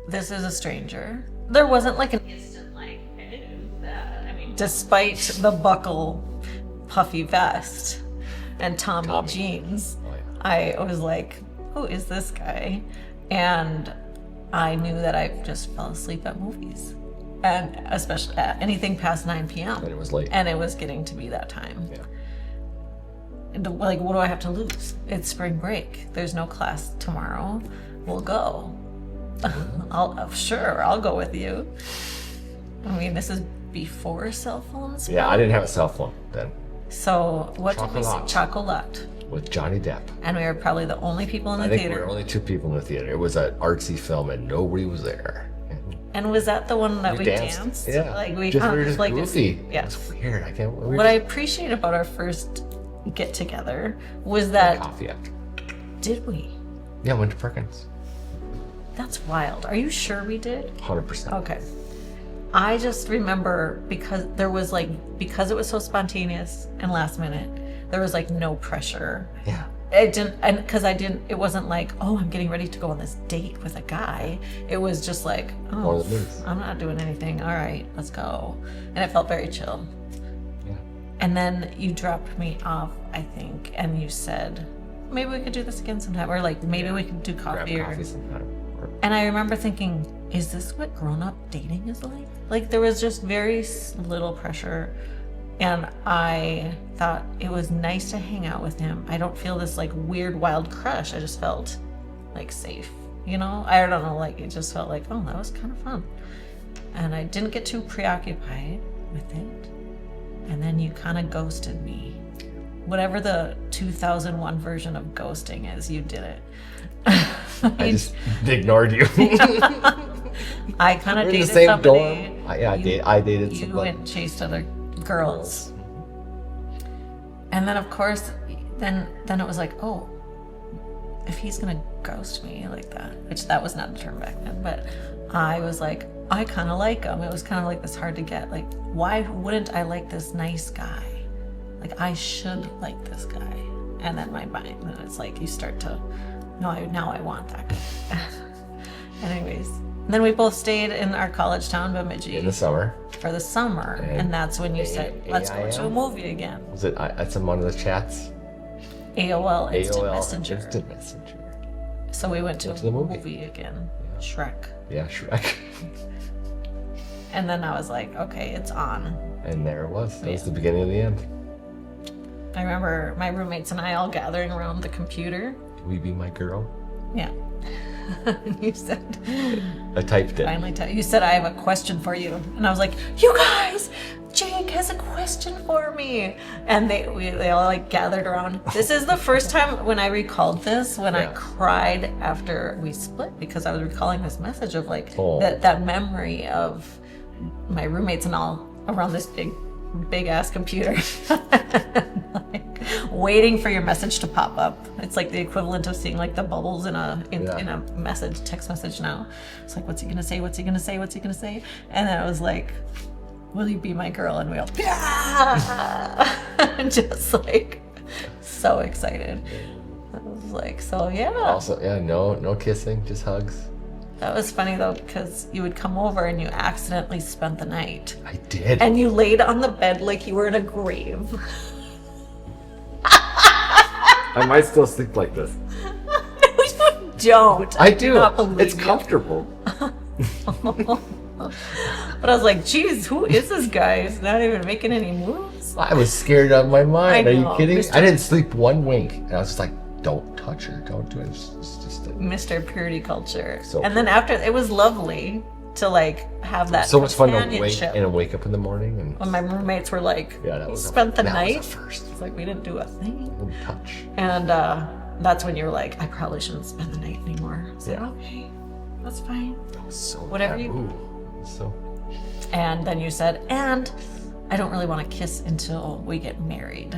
this is a stranger. There wasn't like an instant like, hey, who's that? I mean, despite the buckle puffy vest and Tommy jeans, I was like, who is this guy? And I knew that I just fell asleep at movies. And especially at anything past 9 p.m. And it was late. And it was getting to be that time. Yeah. And like, what do I have to lose? It's spring break. There's no class tomorrow. We'll go. I'll go with you. I mean, this is before cell phones. Yeah, I didn't have a cell phone then. So what did we see? Chocolat. With Johnny Depp. And we were probably the only people in the theater. I think we were only 2 people in the theater. It was an artsy film and nobody was there. And was that the one that we danced? Yeah. Like we were just like goofy. Yeah. It's weird. What I appreciate about our first get together was that coffee after. Did we? Yeah, went to Perkins. That's wild. Are you sure we did? 100%. Okay. I just remember because it was so spontaneous and last minute, there was like no pressure. Yeah. It wasn't like, oh, I'm getting ready to go on this date with a guy. It was just like, oh, I'm not doing anything. All right, let's go. And it felt very chill. Yeah. And then you dropped me off, I think, and you said, maybe we could do this again sometime. Or like, maybe we could do coffee. Grab coffee sometime. And I remember thinking, is this what grown-up dating is like? Like, there was just very little pressure. And I thought it was nice to hang out with him. I don't feel this like weird, wild crush. I just felt like safe, you know? I don't know, like it just felt like, oh, that was kind of fun. And I didn't get too preoccupied with it. And then you kind of ghosted me. Whatever the 2001 version of ghosting is, you did it. I just ignored you. I kind of dated in the same somebody. Dorm. I dated you somebody. You went chased other girls. And then of course then it was like, oh, if he's gonna ghost me like that, which that was not a term back then, but I was like, I kind of like him. It was kind of like this hard to get, like, why wouldn't I like this nice guy? Like, I should like this guy. And then my mind, then it's like you start to, now I want that guy. Anyways, and then we both stayed in our college town, Bemidji. In the summer. For the summer. And that's when you said, let's go to a movie again. Was it at some one of the chats? AOL Instant Messenger. Instant Messenger. So we went to the movie again. Yeah. Shrek. Yeah, Shrek. And then I was like, okay, it's on. And there it was. That was the beginning of the end. I remember my roommates and I all gathering around the computer. Will you be my girl? Yeah. You said... I typed it. Finally, you said, I have a question for you. And I was like, you guys, Jake has a question for me. And they all like gathered around. This is the first time when I recalled this, when I cried after we split, because I was recalling this message of like that memory of my roommates and all around this big ass computer. Like, waiting for your message to pop up. It's like the equivalent of seeing like the bubbles in a text message now. It's like, what's he gonna say? What's he gonna say? What's he gonna say? And then it was like, will you be my girl? And we all, just like so excited. I was like, so yeah. Also, no kissing, just hugs. That was funny though, because you would come over and you accidentally spent the night. I did. And you laid on the bed like you were in a grave. I might still sleep like this. No, you don't. I do. Not believe it's you. Comfortable. But I was like, geez, who is this guy? He's not even making any moves. I was scared out of my mind. Are you kidding? Mr. I didn't sleep one wink. And I was just like, don't touch her. Don't do it. It's just Mr. Purity Culture. So and then after, it was lovely to like have that so much fun to wake up in the morning. And when my roommates were like, you spent the night? First. It's like, we didn't do a thing. Didn't touch. And that's when you were like, I probably shouldn't spend the night anymore. So okay, that's fine. That was so whatever And then you said, and I don't really want to kiss until we get married.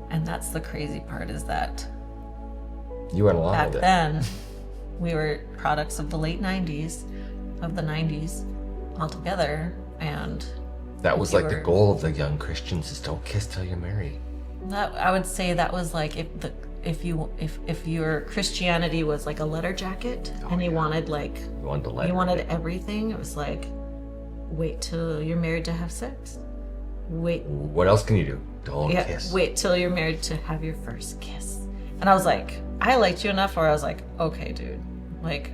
And that's the crazy part, is that you went along back with it. then we were products of the late 90s, of the 90s altogether, and that was like the goal of the young Christians, is don't kiss till you're married. That, I would say that was like if your Christianity was like a letter jacket and you wanted like You wanted the letter. you wanted everything, it was like wait till you're married to have sex. Wait, What else can you do? Don't yeah, kiss. wait till you're married to have your first kiss. And I was like, I liked you enough where I was like, okay, dude, like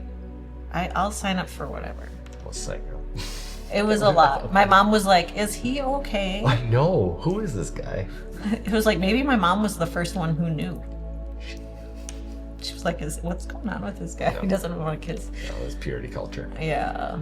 I'll sign up for whatever. Well, psycho. It was a lot. My mom was like, is he okay? I know. Who is this guy? It was like maybe my mom was the first one who knew. She was like, what's going on with this guy? He doesn't want to kiss. That was purity culture. Yeah.